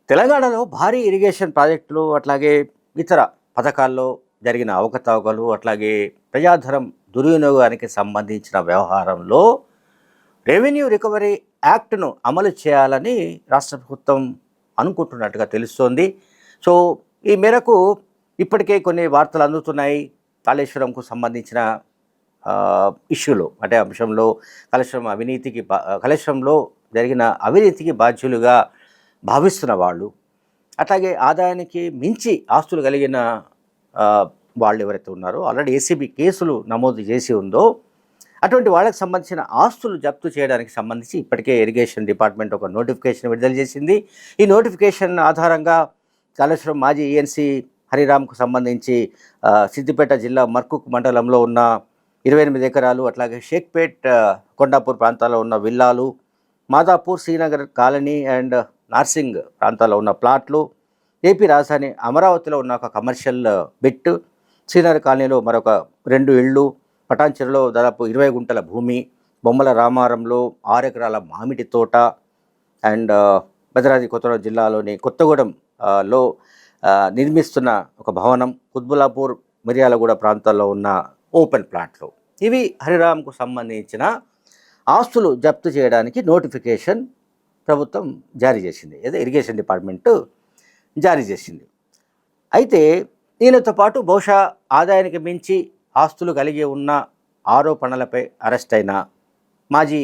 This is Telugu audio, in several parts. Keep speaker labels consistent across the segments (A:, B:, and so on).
A: తెలంగాణలో భారీ ఇరిగేషన్ ప్రాజెక్టులు, అట్లాగే ఇతర పథకాల్లో జరిగిన అవకతవకలు, అట్లాగే ప్రజాధనం దుర్వినియోగానికి సంబంధించిన వ్యవహారంలో రెవెన్యూ రికవరీ యాక్ట్ను అమలు చేయాలని రాష్ట్ర ప్రభుత్వం అనుకుంటున్నట్టుగా తెలుస్తోంది. సో ఈ మేరకు ఇప్పటికే కొన్ని వార్తలు అందుతున్నాయి. కాళేశ్వరంకు సంబంధించిన ఇష్యూలో, అంటే అంశంలో కాళేశ్వరంలో జరిగిన అవినీతికి బాధ్యులుగా భావిస్తున్న వాళ్ళు, అట్లాగే ఆదాయానికి మించి ఆస్తులు కలిగిన వాళ్ళు ఎవరైతే ఉన్నారో, ఆల్రెడీ ఏసీబీ కేసులు నమోదు చేసి ఉందో, అటువంటి వాళ్ళకి సంబంధించిన ఆస్తులు జప్తు చేయడానికి సంబంధించి ఇప్పటికే ఇరిగేషన్ డిపార్ట్మెంట్ ఒక నోటిఫికేషన్ విడుదల చేసింది. ఈ నోటిఫికేషన్ ఆధారంగా కాళేశ్వరం మాజీ ఈఎన్సీ హరిరామ్కు సంబంధించి సిద్దిపేట జిల్లా మర్కుక్ మండలంలో ఉన్న 28 ఎకరాలు, అట్లాగే షేక్పేట్, కొండాపూర్ ప్రాంతాల్లో ఉన్న విల్లాలు, మాదాపూర్, శ్రీనగర్ కాలనీ అండ్ నార్సింగ్ ప్రాంతాల్లో ఉన్న ప్లాట్లు, ఏపీ రాజధాని అమరావతిలో ఉన్న ఒక కమర్షియల్ బిట్, శ్రీనగర్ కాలనీలో మరొక 2 ఇళ్ళు, పటాన్చెరులో దాదాపు 20 గుంటల భూమి, బొమ్మల రామారంలో 6 ఎకరాల మామిడి తోట అండ్ భద్రాద్రి కొత్తగూడెం జిల్లాలోని కొత్తగూడెంలో నిర్మిస్తున్న ఒక భవనం, కుత్బుల్లాపూర్, మిర్యాలగూడ ప్రాంతాల్లో ఉన్న ఓపెన్ ప్లాట్లు. ఇవి హరిరామ్కు సంబంధించిన ఆస్తులు జప్తు చేయడానికి నోటిఫికేషన్ ప్రభుత్వం జారీ చేసింది, ఏదో ఇరిగేషన్ డిపార్ట్మెంటు జారీ చేసింది. అయితే దీనితో పాటు బహుశా ఆదాయానికి మించి ఆస్తులు కలిగి ఉన్న ఆరోపణలపై అరెస్ట్ అయిన మాజీ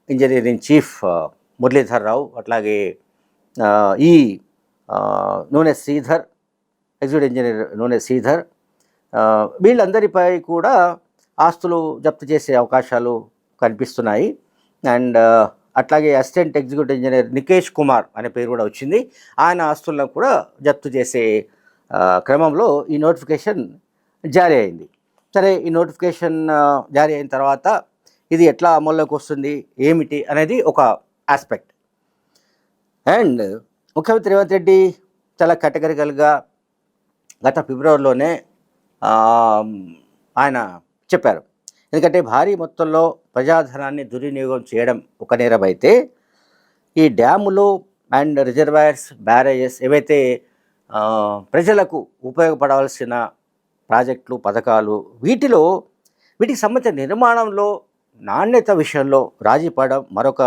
A: ఇంజనీరింగ్ చీఫ్ మురళీధర్ రావు, అట్లాగే ఈ నూనె శ్రీధర్, ఎగ్జిక్యూటివ్ ఇంజనీర్ నూనె శ్రీధర్, వీళ్ళందరిపై కూడా ఆస్తులు జప్తు చేసే అవకాశాలు కనిపిస్తున్నాయి. అండ్ అట్లాగే assistant executive engineer Nikesh Kumar అనే పేరు కూడా వచ్చింది. ఆయన ఆస్తులను కూడా జప్తు చేసే క్రమంలో ఈ నోటిఫికేషన్ జారీ అయింది. సరే, ఈ నోటిఫికేషన్ జారీ అయిన తర్వాత ఇది ఎట్లా అమల్లోకి వస్తుంది, ఏమిటి అనేది ఒక ఆస్పెక్ట్. అండ్ ముఖ్యమంత్రి రేవంత్ రెడ్డి చాలా కేటగిరికల్గా గత ఫిబ్రవరిలోనే ఆయన చెప్పారు. ఎందుకంటే భారీ మొత్తంలో ప్రజాధనాన్ని దుర్వినియోగం చేయడం ఒక నేరం అయితే, ఈ డ్యాములు అండ్ రిజర్వాయర్స్, బ్యారేజెస్ ఏవైతే ప్రజలకు ఉపయోగపడవలసిన ప్రాజెక్టులు, పథకాలు, వీటికి సంబంధించిన నిర్మాణంలో నాణ్యత విషయంలో రాజీ పడడం మరొక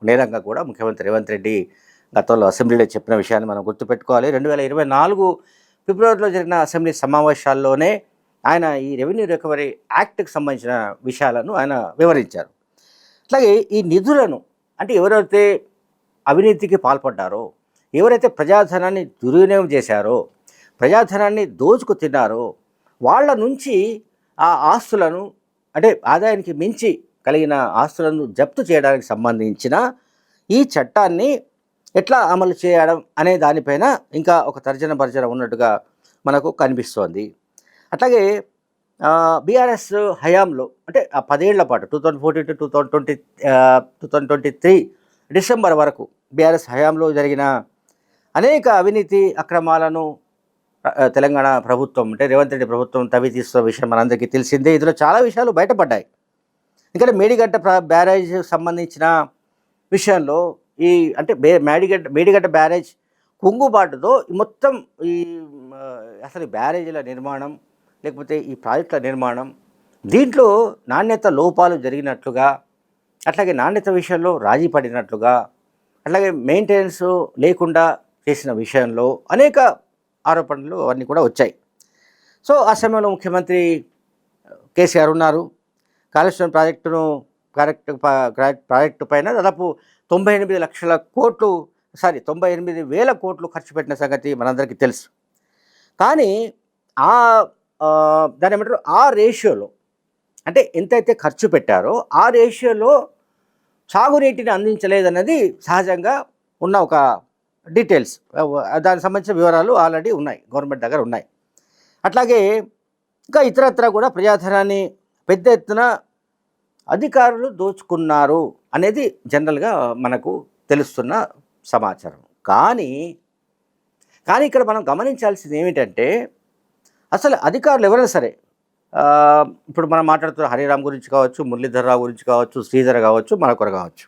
A: నేరంగా కూడా ముఖ్యమంత్రి రేవంత్ రెడ్డి గతంలో అసెంబ్లీలో చెప్పిన విషయాన్ని మనం గుర్తుపెట్టుకోవాలి. 2024 ఫిబ్రవరిలో జరిగిన అసెంబ్లీ సమావేశాల్లోనే ఆయన ఈ రెవెన్యూ రికవరీ యాక్ట్కి సంబంధించిన విషయాలను ఆయన వివరించారు. అట్లాగే ఈ నిధులను, అంటే ఎవరైతే అవినీతికి పాల్పడ్డారో, ఎవరైతే ప్రజాధనాన్ని దుర్వినియోగం చేశారో, ప్రజాధనాన్ని దోచుకు తిన్నారో, వాళ్ళ నుంచి ఆ ఆస్తులను, అంటే ఆదాయానికి మించి కలిగిన ఆస్తులను జప్తు చేయడానికి సంబంధించిన ఈ చట్టాన్ని ఎట్లా అమలు చేయడం అనే దానిపైన ఇంకా ఒక తర్జన భర్జన ఉన్నట్టుగా మనకు కనిపిస్తోంది. అట్లాగే బీఆర్ఎస్ హయాంలో, అంటే ఆ 10 ఏళ్ల పాటు 2014 to 2023 డిసెంబర్ వరకు బీఆర్ఎస్ హయాంలో జరిగిన అనేక అవినీతి అక్రమాలను తెలంగాణ ప్రభుత్వం, అంటే రేవంత్ రెడ్డి ప్రభుత్వం తవ్వి తీస్తున్న విషయం మనందరికీ తెలిసిందే. ఇందులో చాలా విషయాలు బయటపడ్డాయి. ఇక్కడ మేడిగడ్డ బ్యారేజ్ సంబంధించిన విషయంలో అంటే మేడిగడ్డ బ్యారేజ్ కుంగుబాటుతో మొత్తం అసలు బ్యారేజీల నిర్మాణం, లేకపోతే ఈ ప్రాజెక్టుల నిర్మాణం, దీంట్లో నాణ్యత లోపాలు జరిగినట్లుగా, అట్లాగే నాణ్యత విషయంలో రాజీ పడినట్లుగా, అట్లాగే మెయింటెనెన్స్ లేకుండా చేసిన విషయంలో అనేక ఆరోపణలు అవన్నీ కూడా వచ్చాయి. సో ఆ సమయంలో ముఖ్యమంత్రి కేసీఆర్ ఉన్నారు. కాళేశ్వరం ప్రాజెక్టు పైన దాదాపు 98,00,00,000 కోట్లు ఖర్చు పెట్టిన సంగతి మనందరికీ తెలుసు. కానీ దాని ఏమంటారు, ఆ రేషియోలో, అంటే ఎంతైతే ఖర్చు పెట్టారో ఆ రేషియోలో సాగునీటిని అందించలేదన్నది సహజంగా ఉన్న ఒక డీటెయిల్స్. దానికి సంబంధించిన వివరాలు ఆల్రెడీ ఉన్నాయి, గవర్నమెంట్ దగ్గర ఉన్నాయి. అట్లాగే ఇంకా ఇతరత్రా కూడా ప్రజాధనాన్ని పెద్ద ఎత్తున అధికారులు దోచుకున్నారు అనేది జనరల్గా మనకు తెలుస్తున్న సమాచారం. కానీ ఇక్కడ మనం గమనించాల్సింది ఏమిటంటే, అసలు అధికారులు ఎవరైనా సరే, ఇప్పుడు మనం మాట్లాడుతున్న హరిరామ్ గురించి కావచ్చు, మురళీధర్ రావు గురించి కావచ్చు, శ్రీధర్ కావచ్చు, మరొకరు కావచ్చు,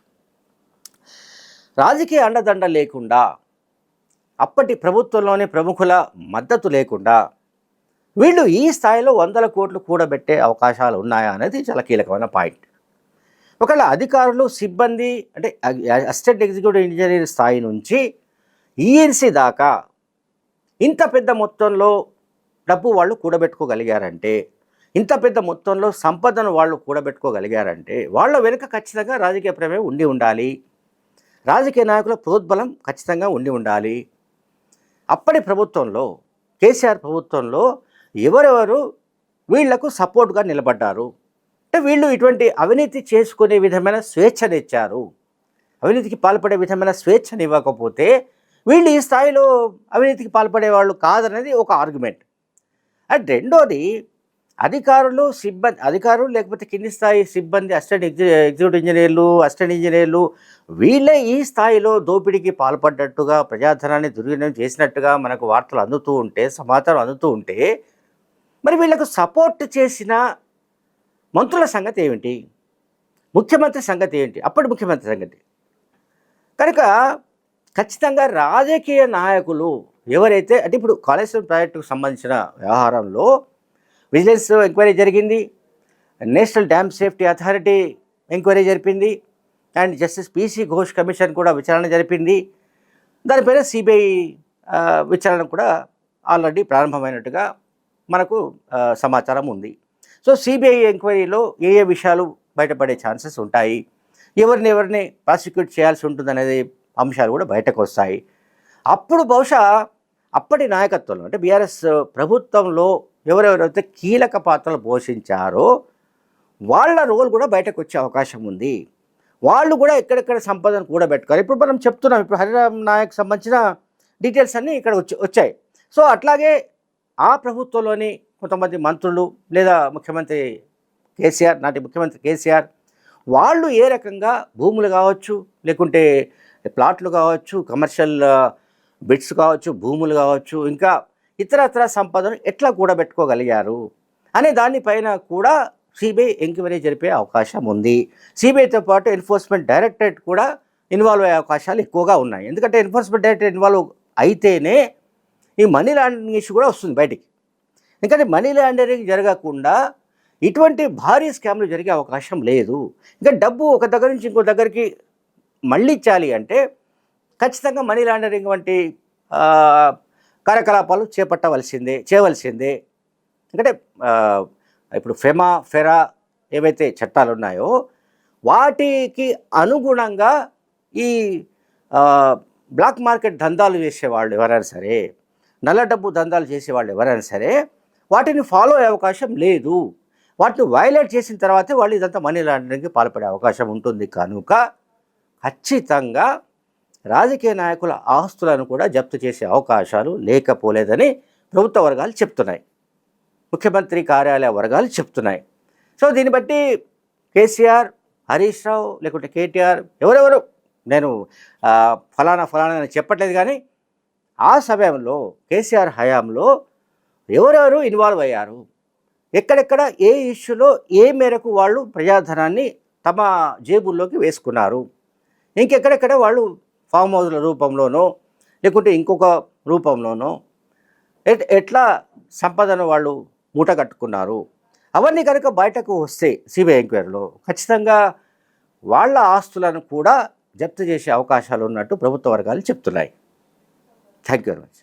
A: రాజకీయ అండదండ లేకుండా అప్పటి ప్రభుత్వంలోని ప్రముఖుల మద్దతు లేకుండా వీళ్ళు ఈ స్థాయిలో వందల కోట్లు కూడబెట్టే అవకాశాలు ఉన్నాయా అనేది చాలా కీలకమైన పాయింట్. ఒకవేళ అధికారులు సిబ్బంది అంటే అసిస్టెంట్ ఎగ్జిక్యూటివ్ ఇంజనీర్ స్థాయి నుంచి ఈఎన్సీ దాకా ఇంత పెద్ద మొత్తంలో డబ్బు వాళ్ళు కూడబెట్టుకోగలిగారంటే, ఇంత పెద్ద మొత్తంలో సంపదను వాళ్ళు కూడబెట్టుకోగలిగారంటే వాళ్ళ వెనుక ఖచ్చితంగా రాజకీయ ప్రమేయం ఉండి ఉండాలి. రాజకీయ నాయకుల ప్రోద్బలం ఖచ్చితంగా ఉండి ఉండాలి. అప్పటి ప్రభుత్వంలో కేసీఆర్ ప్రభుత్వంలో ఎవరెవరు వీళ్లకు సపోర్ట్గా నిలబడ్డారు అంటే వీళ్ళు ఇటువంటి అవినీతి చేసుకునే విధమైన స్వేచ్ఛనిచ్చారు. అవినీతికి పాల్పడే విధమైన స్వేచ్ఛనివ్వకపోతే వీళ్ళు ఈ స్థాయిలో అవినీతికి పాల్పడే వాళ్ళు కాదనేది ఒక ఆర్గ్యుమెంట్. అండ్ రెండోది అధికారులు లేకపోతే కింది స్థాయి సిబ్బంది ఎగ్జిక్యూటివ్ అసిస్టెంట్ ఇంజనీర్లు వీళ్ళే ఈ స్థాయిలో దోపిడీకి పాల్పడ్డట్టుగా ప్రజాధనాన్ని దుర్వినియోగం చేసినట్టుగా మనకు వార్తలు అందుతూ ఉంటే, సమాచారం అందుతూ ఉంటే, మరి వీళ్ళకు సపోర్ట్ చేసిన మంత్రుల సంగతి ఏమిటి, ముఖ్యమంత్రి సంగతి ఏంటి, అప్పటి ముఖ్యమంత్రి సంగతి. కనుక ఖచ్చితంగా రాజకీయ నాయకులు ఎవరైతే అంటే ఇప్పుడు కాళేశ్వరం ప్రాజెక్టుకు సంబంధించిన వ్యవహారంలో విజిలెన్స్ ఎంక్వైరీ జరిగింది, national dam safety authority enquiry జరిపింది, and justice PC Ghosh commission కూడా విచారణ జరిపింది. దానిపైన సిబిఐ విచారణ కూడా ఆల్రెడీ ప్రారంభమైనట్టుగా మనకు సమాచారం ఉంది. సో సిబిఐ ఎంక్వైరీలో ఏ ఏ విషయాలు బయటపడే ఛాన్సెస్ ఉంటాయి, ఎవరిని ప్రాసిక్యూట్ చేయాల్సి ఉంటుందనేది అంశాలు కూడా బయటకు వస్తాయి. అప్పుడు బహుశా అప్పటి నాయకత్వంలో అంటే బీఆర్ఎస్ ప్రభుత్వంలో ఎవరెవరైతే కీలక పాత్రలు పోషించారో వాళ్ళ రోల్ కూడా బయటకు వచ్చే అవకాశం ఉంది. వాళ్ళు కూడా ఎక్కడెక్కడ సంపదను కూడబెట్టుకోవాలి. ఇప్పుడు మనం చెప్తున్నాం, ఇప్పుడు హరిరామ్ నాయక్ సంబంధించిన డీటెయిల్స్ అన్నీ ఇక్కడ వచ్చాయి. సో అట్లాగే ఆ ప్రభుత్వంలోని కొంతమంది మంత్రులు లేదా నాటి ముఖ్యమంత్రి కేసీఆర్ వాళ్ళు ఏ రకంగా భూములు కావచ్చు, లేకుంటే ప్లాట్లు కావచ్చు, కమర్షియల్ బిట్స్ కావచ్చు, భూములు కావచ్చు, ఇంకా ఇతరత్ర సంపదను ఎట్లా కూడబెట్టుకోగలిగారు అనే దానిపైన కూడా సిబిఐ ఎంక్వైరీ జరిపే అవకాశం ఉంది. సిబిఐతో పాటు ఎన్ఫోర్స్మెంట్ డైరెక్టరేట్ కూడా ఇన్వాల్వ్ అయ్యే అవకాశాలు ఎక్కువగా ఉన్నాయి. ఎందుకంటే ఎన్ఫోర్స్మెంట్ డైరెక్టరేట్ ఇన్వాల్వ్ అయితేనే ఈ మనీ లాండరింగ్ ఇష్యూ కూడా వస్తుంది బయటికి. ఎందుకంటే మనీ లాండరింగ్ జరగకుండా ఇటువంటి భారీ స్కామ్లు జరిగే అవకాశం లేదు. ఇంకా డబ్బు ఒక దగ్గర నుంచి ఇంకో దగ్గరికి మళ్ళించాలి అంటే ఖచ్చితంగా మనీ లాండరింగ్ వంటి కార్యకలాపాలు చేయవలసిందే. ఎందుకంటే ఇప్పుడు ఫెరా ఏవైతే చట్టాలు ఉన్నాయో వాటికి అనుగుణంగా ఈ బ్లాక్ మార్కెట్ దందాలు చేసేవాళ్ళు ఎవరైనా సరే, నల్ల డబ్బు దందాలు చేసేవాళ్ళు ఎవరైనా సరే వాటిని ఫాలో అయ్యే అవకాశం లేదు. వాటిని వైలేట్ చేసిన తర్వాతే వాళ్ళు ఇదంతా మనీ లాండరింగ్కి పాల్పడే అవకాశం ఉంటుంది. కనుక ఖచ్చితంగా రాజకీయ నాయకుల ఆస్తులను కూడా జప్తు చేసే అవకాశాలు లేకపోలేదని ప్రభుత్వ వర్గాలు చెప్తున్నాయి, ముఖ్యమంత్రి కార్యాలయ వర్గాలు చెప్తున్నాయి. సో దీన్ని బట్టి కేసీఆర్, హరీష్ రావు లేకుంటే కేటీఆర్ ఎవరెవరు, నేను ఫలానా అని చెప్పట్లేదు, కానీ ఆ సమయంలో కేసీఆర్ హయాంలో ఎవరెవరు ఇన్వాల్వ్ అయ్యారు, ఎక్కడెక్కడ ఏ ఇష్యూలో ఏ మేరకు వాళ్ళు ప్రజాధనాన్ని తమ జేబుల్లోకి వేసుకున్నారు, ఇంకెక్కడెక్కడ వాళ్ళు ఫామ్ హౌస్ల రూపంలోనో లేకుంటే ఇంకొక రూపంలోనో ఎట్లా సంపదను వాళ్ళు మూట కట్టుకున్నారు, అవన్నీ కనుక బయటకు వస్తే సిబిఐ ఎంక్వైరీలో ఖచ్చితంగా వాళ్ళ ఆస్తులను కూడా జప్తు చేసే అవకాశాలు ఉన్నట్టు ప్రభుత్వ వర్గాలు చెప్తున్నాయి. Thank you very much.